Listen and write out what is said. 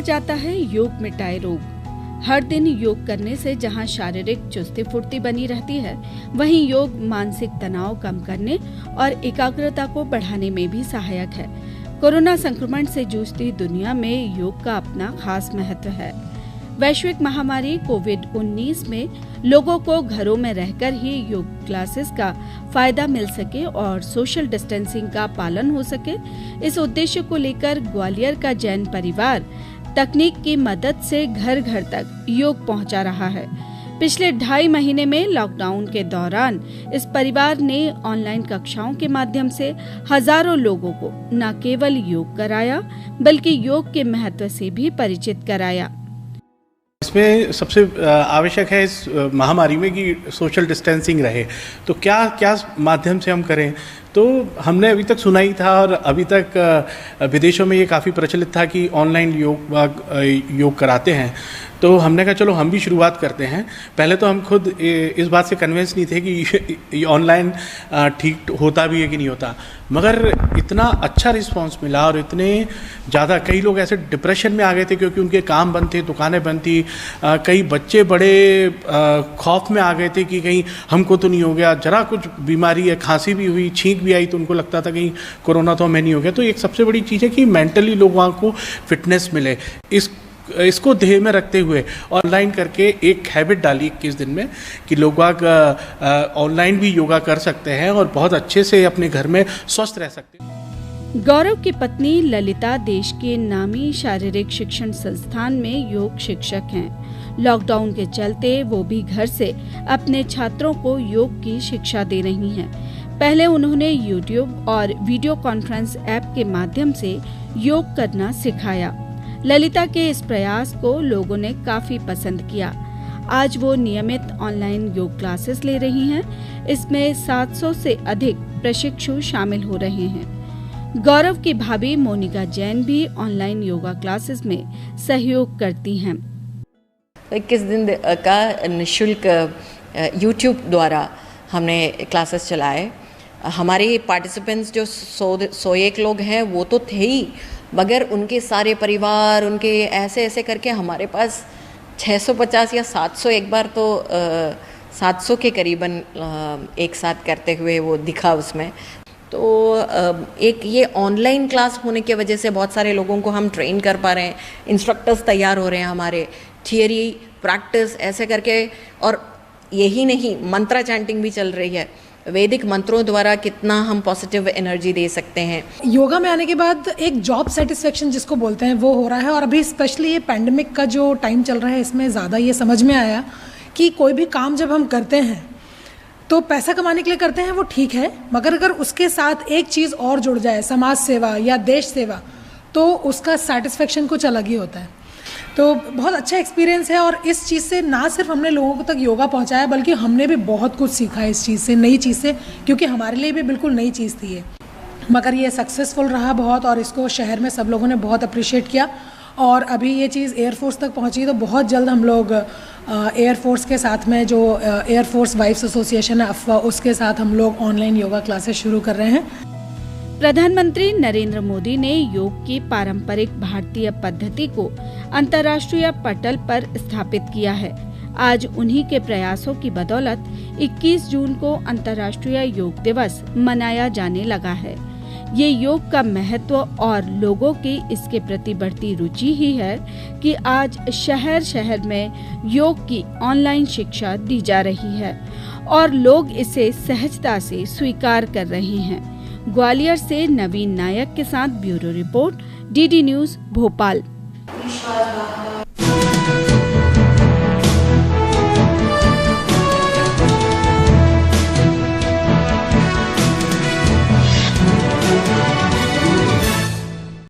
जाता है योग मिटाए रोग। हर दिन योग करने से जहां शारीरिक चुस्ती फुर्ती बनी रहती है, वहीं योग मानसिक तनाव कम करने और एकाग्रता को बढ़ाने में भी सहायक है। कोरोना संक्रमण से जूझती दुनिया में योग का अपना खास महत्व है। वैश्विक महामारी कोविड-19 में लोगों को घरों में रहकर ही योग क्लासेस का फायदा मिल सके और सोशल डिस्टेंसिंग का पालन हो सके, इस उद्देश्य को लेकर ग्वालियर का जैन परिवार तकनीक की मदद से घर घर तक योग पहुंचा रहा है। पिछले 2.5 महीने में लॉकडाउन के दौरान इस परिवार ने ऑनलाइन कक्षाओं के माध्यम से हजारों लोगों को न केवल योग कराया, बल्कि योग के महत्व से भी परिचित कराया। इसमें सबसे आवश्यक है इस महामारी में कि सोशल डिस्टेंसिंग रहे, तो क्या माध्यम से हम करें। तो हमने अभी तक सुना ही था और अभी तक विदेशों में ये काफ़ी प्रचलित था कि ऑनलाइन योग कराते हैं। तो हमने कहा चलो हम भी शुरुआत करते हैं। पहले तो हम खुद इस बात से कन्विंस नहीं थे कि ऑनलाइन ठीक होता भी है कि नहीं होता, मगर इतना अच्छा रिस्पांस मिला और इतने ज़्यादा कई लोग ऐसे डिप्रेशन में आ गए थे क्योंकि उनके काम बंद थे, दुकानें बंद थी। कई बच्चे बड़े खौफ में आ गए थे कि कहीं हमको तो नहीं हो गया, जरा कुछ बीमारी है, खांसी भी हुई, छींक भी आई तो उनको लगता था कहीं कोरोना तो हमें नहीं हो गया। तो एक सबसे बड़ी चीज़ है कि मेंटली लोगों को फिटनेस मिले। इसको ध्येय में रखते हुए ऑनलाइन करके एक हैबिट डाली 21 दिन में कि लोग ऑनलाइन भी योगा कर सकते हैं और बहुत अच्छे से अपने घर में स्वस्थ रह सकते हैं। गौरव की पत्नी ललिता देश के नामी शारीरिक शिक्षण संस्थान में योग शिक्षक हैं। लॉकडाउन के चलते वो भी घर से अपने छात्रों को योग की शिक्षा दे रही हैं। पहले उन्होंने YouTube और वीडियो कॉन्फ्रेंस ऐप के माध्यम से योग करना सिखाया। ललिता के इस प्रयास को लोगों ने काफी पसंद किया। आज वो नियमित ऑनलाइन योग क्लासेस ले रही हैं। इसमें 700 से अधिक प्रशिक्षु शामिल हो रहे हैं। गौरव की भाभी मोनिका जैन भी ऑनलाइन योगा क्लासेस में सहयोग करती हैं। 21 दिन का निःशुल्क YouTube द्वारा हमने क्लासेस चलाए। हमारे पार्टिसिपेंट्स जो 101 लोग हैं वो तो थे ही, मगर उनके सारे परिवार, उनके ऐसे करके हमारे पास 650 या 700 एक बार तो 700 के करीबन एक साथ करते हुए वो दिखा उसमें। तो एक ये ऑनलाइन क्लास होने की वजह से बहुत सारे लोगों को हम ट्रेन कर पा रहे हैं, इंस्ट्रक्टर्स तैयार हो रहे हैं हमारे, थियरी प्रैक्टिस ऐसे करके। और यही नहीं, मंत्रा चैंटिंग भी चल रही है। वैदिक मंत्रों द्वारा कितना हम पॉजिटिव एनर्जी दे सकते हैं। योगा में आने के बाद एक जॉब सेटिस्फेक्शन जिसको बोलते हैं वो हो रहा है। और अभी स्पेशली ये पैंडेमिक का जो टाइम चल रहा है, इसमें ज़्यादा ये समझ में आया कि कोई भी काम जब हम करते हैं तो पैसा कमाने के लिए करते हैं, वो ठीक है, मगर अगर उसके साथ एक चीज़ और जुड़ जाए, समाज सेवा या देश सेवा, तो उसका सेटिस्फेक्शन कुछ अलग ही होता है। तो बहुत अच्छा एक्सपीरियंस है। और इस चीज़ से ना सिर्फ हमने लोगों तक योगा पहुंचाया, बल्कि हमने भी बहुत कुछ सीखा इस चीज़ से, नई चीज़ से, क्योंकि हमारे लिए भी बिल्कुल नई चीज़ थी ये। मगर ये सक्सेसफुल रहा बहुत, और इसको शहर में सब लोगों ने बहुत अप्रिशिएट किया। और अभी ये चीज़ एयरफोर्स तक पहुंची, तो बहुत जल्द हम लोग एयरफोर्स के साथ में जो एयरफोर्स वाइफ्स एसोसिएशन है अफवाह, उसके साथ हम लोग ऑनलाइन योगा क्लासेस शुरू कर रहे हैं। प्रधानमंत्री नरेंद्र मोदी ने योग की पारंपरिक भारतीय पद्धति को अंतर्राष्ट्रीय पटल पर स्थापित किया है। आज उन्हीं के प्रयासों की बदौलत 21 जून को अंतर्राष्ट्रीय योग दिवस मनाया जाने लगा है। ये योग का महत्व और लोगों की इसके प्रति बढ़ती रुचि ही है कि आज शहर शहर में योग की ऑनलाइन शिक्षा दी जा रही है और लोग इसे सहजता से स्वीकार कर रहे हैं। ग्वालियर से नवीन नायक के साथ bureau report, DD news Bhopal.